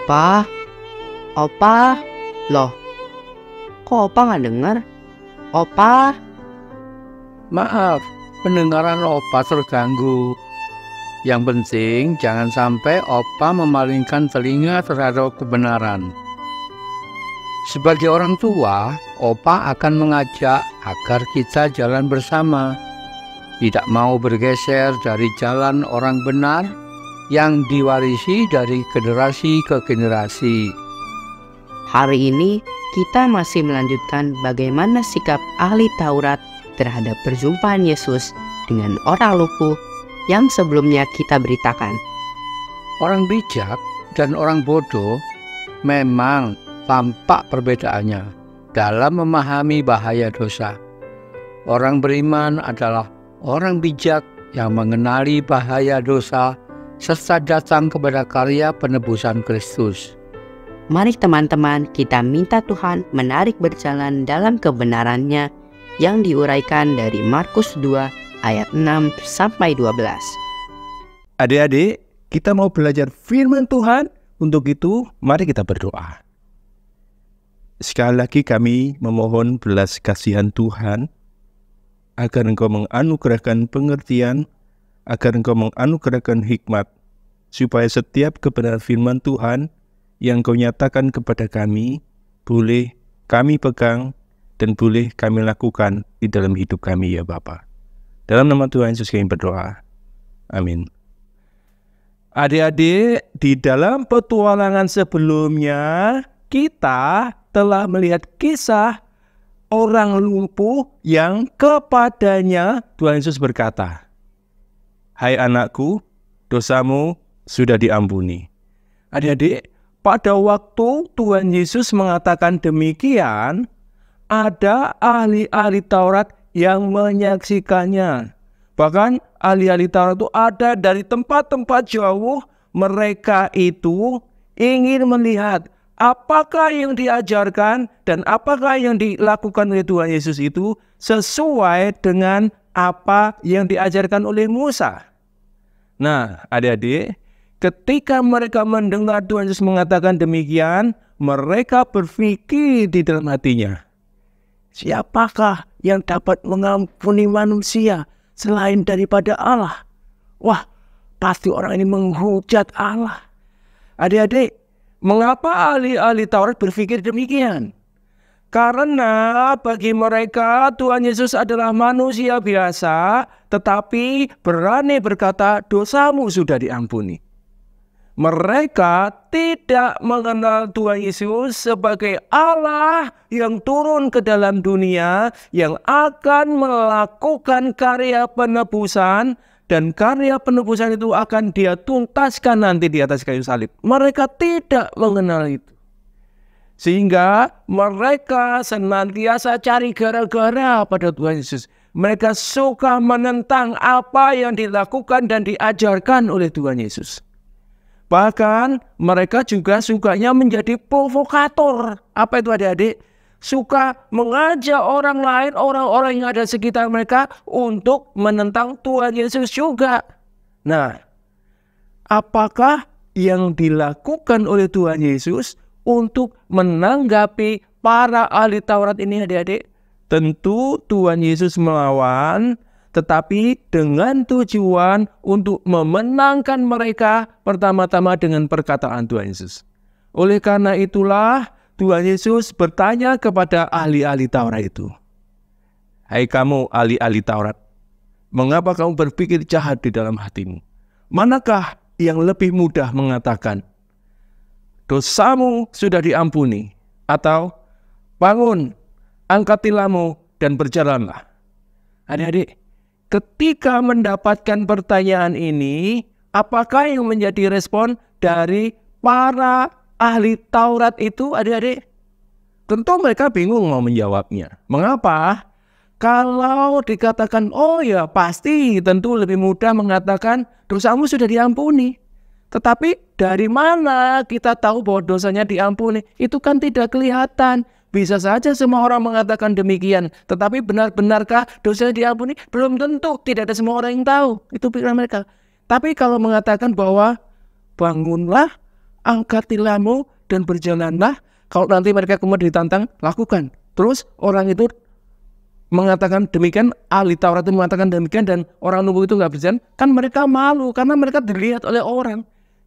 Opa, Opa, loh, kok Opa nggak dengar? Opa, Maaf, pendengaran Opa terganggu. Yang penting jangan sampai Opa memalingkan telinga terhadap kebenaran. Sebagai orang tua, Opa akan mengajak agar kita jalan bersama. Tidak mau bergeser dari jalan orang benar yang diwarisi dari generasi ke generasi. hari ini kita masih melanjutkan bagaimana sikap ahli Taurat terhadap perjumpaan Yesus dengan orang lumpuh yang sebelumnya kita beritakan. Orang bijak dan orang bodoh memang tampak perbedaannya dalam memahami bahaya dosa. Orang beriman adalah orang bijak yang mengenali bahaya dosa serta datang kepada karya penebusan Kristus. Mari teman-teman kita minta Tuhan menarik berjalan dalam kebenarannya yang diuraikan dari Markus 2 ayat 6 sampai 12. Adik-adik, kita mau belajar firman Tuhan. Untuk itu, mari kita berdoa. Sekali lagi kami memohon belas kasihan Tuhan, agar Engkau menganugerahkan pengertian, agar Engkau menganugerahkan hikmat, supaya setiap kebenaran firman Tuhan yang Engkau nyatakan kepada kami, boleh kami pegang dan boleh kami lakukan di dalam hidup kami ya Bapa. Dalam nama Tuhan Yesus kami berdoa. Amin. Adik-adik, di dalam petualangan sebelumnya, kita telah melihat kisah orang lumpuh yang kepadanya Tuhan Yesus berkata, "Hai anakku, dosamu sudah diampuni." Adik-adik, pada waktu Tuhan Yesus mengatakan demikian, ada ahli-ahli Taurat yang menyaksikannya. Bahkan ahli-ahli Taurat itu ada dari tempat-tempat jauh. Mereka itu ingin melihat apakah yang diajarkan dan apakah yang dilakukan oleh Tuhan Yesus itu sesuai dengan apa yang diajarkan oleh Musa. Nah, adik-adik, ketika mereka mendengar Tuhan Yesus mengatakan demikian, mereka berpikir di dalam hatinya, siapakah yang dapat mengampuni manusia selain daripada Allah? Wah, pasti orang ini menghujat Allah. Adik-adik, mengapa ahli-ahli Taurat berpikir demikian? Karena bagi mereka Tuhan Yesus adalah manusia biasa, tetapi berani berkata dosamu sudah diampuni. Mereka tidak mengenal Tuhan Yesus sebagai Allah yang turun ke dalam dunia, yang akan melakukan karya penebusan, dan karya penebusan itu akan Dia tuntaskan nanti di atas kayu salib. Mereka tidak mengenal itu. Sehingga mereka senantiasa cari gara-gara pada Tuhan Yesus. Mereka suka menentang apa yang dilakukan dan diajarkan oleh Tuhan Yesus. Bahkan mereka juga sukanya menjadi provokator. Apa itu adik-adik? Suka mengajak orang lain, orang-orang yang ada sekitar mereka untuk menentang Tuhan Yesus juga. Nah, apakah yang dilakukan oleh Tuhan Yesus untuk menanggapi para ahli Taurat ini adik-adik? Tentu Tuhan Yesus melawan, tetapi dengan tujuan untuk memenangkan mereka pertama-tama dengan perkataan Tuhan Yesus. Oleh karena itulah Tuhan Yesus bertanya kepada ahli-ahli Taurat itu, "Hai kamu ahli-ahli Taurat, mengapa kamu berpikir jahat di dalam hatimu? Manakah yang lebih mudah mengatakan, dosamu sudah diampuni, atau bangun, angkat tilammu dan berjalanlah?" Adik-adik, ketika mendapatkan pertanyaan ini, apakah yang menjadi respon dari para ahli Taurat itu adik-adik? Tentu mereka bingung mau menjawabnya. Mengapa? Kalau dikatakan, oh ya pasti tentu lebih mudah mengatakan dosamu sudah diampuni. Tetapi dari mana kita tahu bahwa dosanya diampuni? Itu kan tidak kelihatan. Bisa saja semua orang mengatakan demikian, tetapi benar-benarkah dosanya diampuni? Belum tentu, tidak ada semua orang yang tahu. Itu pikiran mereka. Tapi kalau mengatakan bahwa bangunlah, angkat tilammu dan berjalanlah. Kalau nanti mereka kemudian ditantang, lakukan. Terus orang itu mengatakan demikian, ahli Taurat itu mengatakan demikian, dan orang lumpuh itu nggak berjalan, kan mereka malu karena mereka dilihat oleh orang.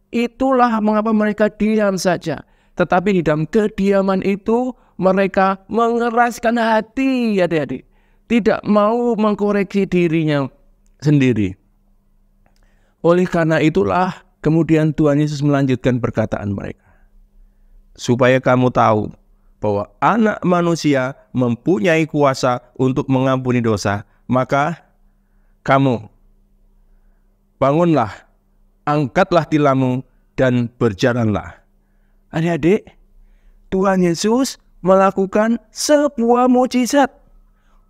Itulah mengapa mereka diam saja. Tetapi di dalam kediaman itu mereka mengeraskan hati, adik-adik, tidak mau mengkoreksi dirinya sendiri. Oleh karena itulah kemudian Tuhan Yesus melanjutkan perkataan mereka. Supaya kamu tahu bahwa Anak Manusia mempunyai kuasa untuk mengampuni dosa, maka kamu bangunlah, angkatlah tilammu dan berjalanlah. Adik-adik, Tuhan Yesus melakukan sebuah mukjizat.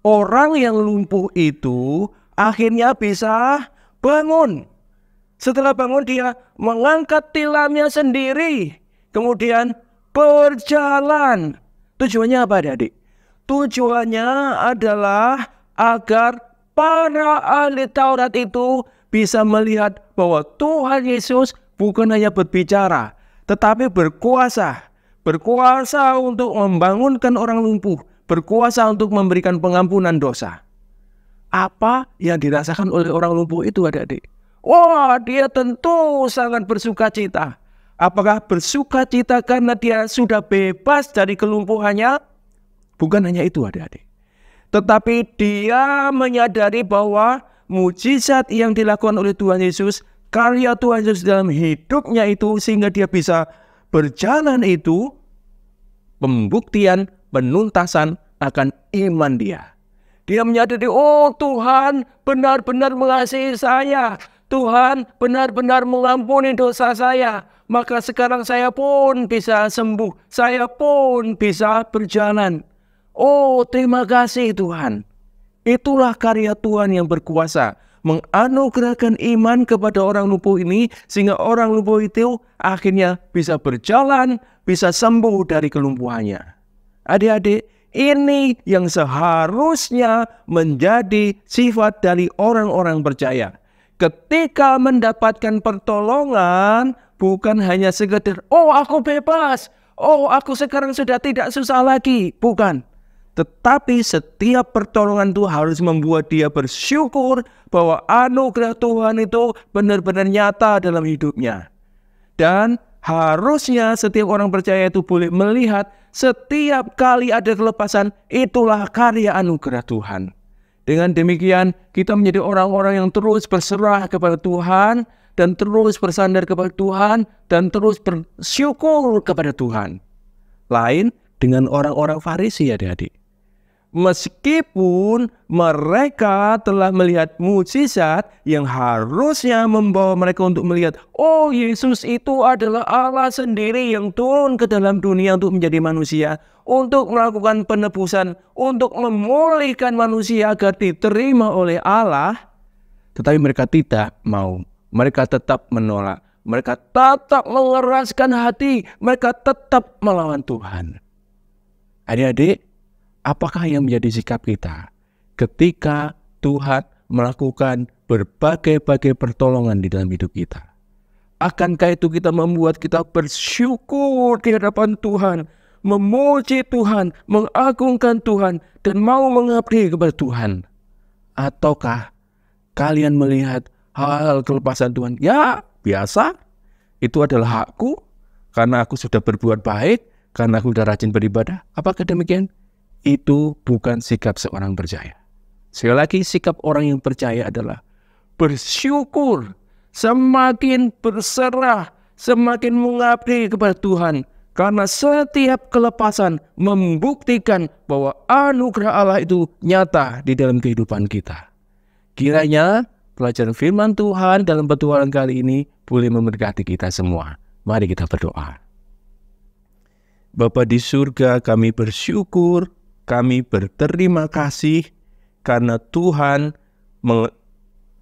Orang yang lumpuh itu akhirnya bisa bangun. Setelah bangun dia mengangkat tilamnya sendiri, kemudian berjalan. Tujuannya apa, adik-adik? Tujuannya adalah agar para ahli Taurat itu bisa melihat bahwa Tuhan Yesus bukan hanya berbicara, tetapi berkuasa. Berkuasa untuk membangunkan orang lumpuh, berkuasa untuk memberikan pengampunan dosa. Apa yang dirasakan oleh orang lumpuh itu, adik-adik? Wah, dia tentu sangat bersuka cita. Apakah bersuka cita karena dia sudah bebas dari kelumpuhannya? Bukan hanya itu, adik-adik. Tetapi dia menyadari bahwa mukjizat yang dilakukan oleh Tuhan Yesus, karya Tuhan Yesus dalam hidupnya itu, sehingga dia bisa berjalan itu, pembuktian, penuntasan akan iman dia. Dia menyadari, oh Tuhan benar-benar mengasihi saya. Tuhan benar-benar mengampuni dosa saya. Maka sekarang saya pun bisa sembuh. Saya pun bisa berjalan. Oh, terima kasih Tuhan. Itulah karya Tuhan yang berkuasa, menganugerahkan iman kepada orang lumpuh ini, sehingga orang lumpuh itu akhirnya bisa berjalan, bisa sembuh dari kelumpuhannya. Adik-adik, ini yang seharusnya menjadi sifat dari orang-orang percaya. Ketika mendapatkan pertolongan, bukan hanya sekedar, oh aku bebas, oh aku sekarang sudah tidak susah lagi. Bukan. Tetapi setiap pertolongan itu harus membuat dia bersyukur bahwa anugerah Tuhan itu benar-benar nyata dalam hidupnya. Dan harusnya setiap orang percaya itu boleh melihat setiap kali ada kelepasan, itulah karya anugerah Tuhan. Dengan demikian kita menjadi orang-orang yang terus berserah kepada Tuhan, dan terus bersandar kepada Tuhan, dan terus bersyukur kepada Tuhan. Lain dengan orang-orang Farisi, adik-adik. Meskipun mereka telah melihat mukjizat yang harusnya membawa mereka untuk melihat, oh Yesus itu adalah Allah sendiri yang turun ke dalam dunia untuk menjadi manusia, untuk melakukan penebusan, untuk memulihkan manusia agar diterima oleh Allah. Tetapi mereka tidak mau. Mereka tetap menolak. Mereka tetap mengeraskan hati. Mereka tetap melawan Tuhan. Adik-adik, apakah yang menjadi sikap kita ketika Tuhan melakukan berbagai-bagai pertolongan di dalam hidup kita? Akankah itu kita membuat kita bersyukur di hadapan Tuhan, memuji Tuhan, mengagungkan Tuhan, dan mau mengabdi kepada Tuhan? Ataukah kalian melihat hal kelepasan Tuhan? Ya, biasa. Itu adalah hakku, karena aku sudah berbuat baik, karena aku sudah rajin beribadah. Apakah demikian? Itu bukan sikap seorang percaya. Sekali lagi, sikap orang yang percaya adalah bersyukur, semakin berserah, semakin mengabdi kepada Tuhan. Karena setiap kelepasan membuktikan bahwa anugerah Allah itu nyata di dalam kehidupan kita. Kiranya pelajaran firman Tuhan dalam petualangan kali ini boleh memberkati kita semua. Mari kita berdoa. Bapa di surga, kami bersyukur, kami berterima kasih karena Tuhan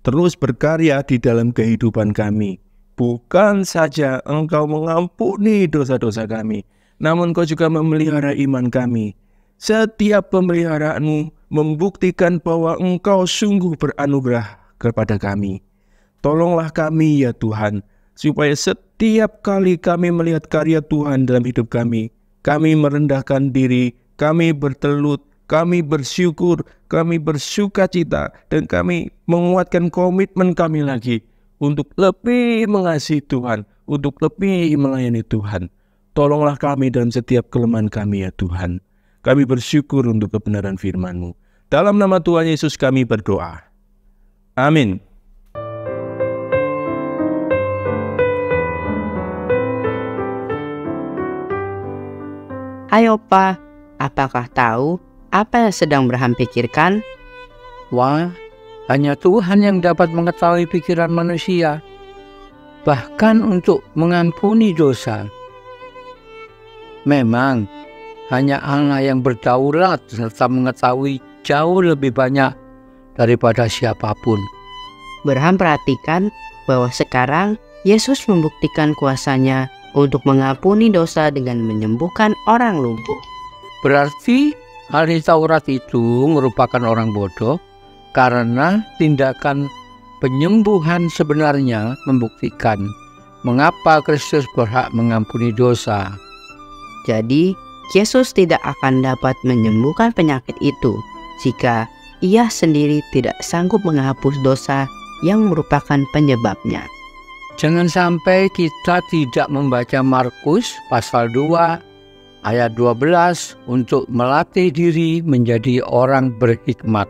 terus berkarya di dalam kehidupan kami. Bukan saja Engkau mengampuni dosa-dosa kami, namun Engkau juga memelihara iman kami. Setiap pemeliharaan-Mu membuktikan bahwa Engkau sungguh beranugerah kepada kami. Tolonglah kami ya Tuhan, supaya setiap kali kami melihat karya Tuhan dalam hidup kami merendahkan diri, kami bertelut, kami bersyukur, kami bersukacita, dan kami menguatkan komitmen kami lagi untuk lebih mengasihi Tuhan, untuk lebih melayani Tuhan. Tolonglah kami dalam setiap kelemahan kami ya Tuhan. Kami bersyukur untuk kebenaran firman-Mu. Dalam nama Tuhan Yesus kami berdoa. Amin. Ayo Pak, apakah tahu apa yang sedang Abraham pikirkan? Wah, hanya Tuhan yang dapat mengetahui pikiran manusia, bahkan untuk mengampuni dosa. Memang, hanya Allah yang berdaulat serta mengetahui jauh lebih banyak daripada siapapun. Abraham perhatikan bahwa sekarang Yesus membuktikan kuasanya untuk mengampuni dosa dengan menyembuhkan orang lumpuh. Berarti ahli Taurat itu merupakan orang bodoh karena tindakan penyembuhan sebenarnya membuktikan mengapa Kristus berhak mengampuni dosa. Jadi, Yesus tidak akan dapat menyembuhkan penyakit itu jika Ia sendiri tidak sanggup menghapus dosa yang merupakan penyebabnya. Jangan sampai kita tidak membaca Markus pasal 2 ayat 12 untuk melatih diri menjadi orang berhikmat.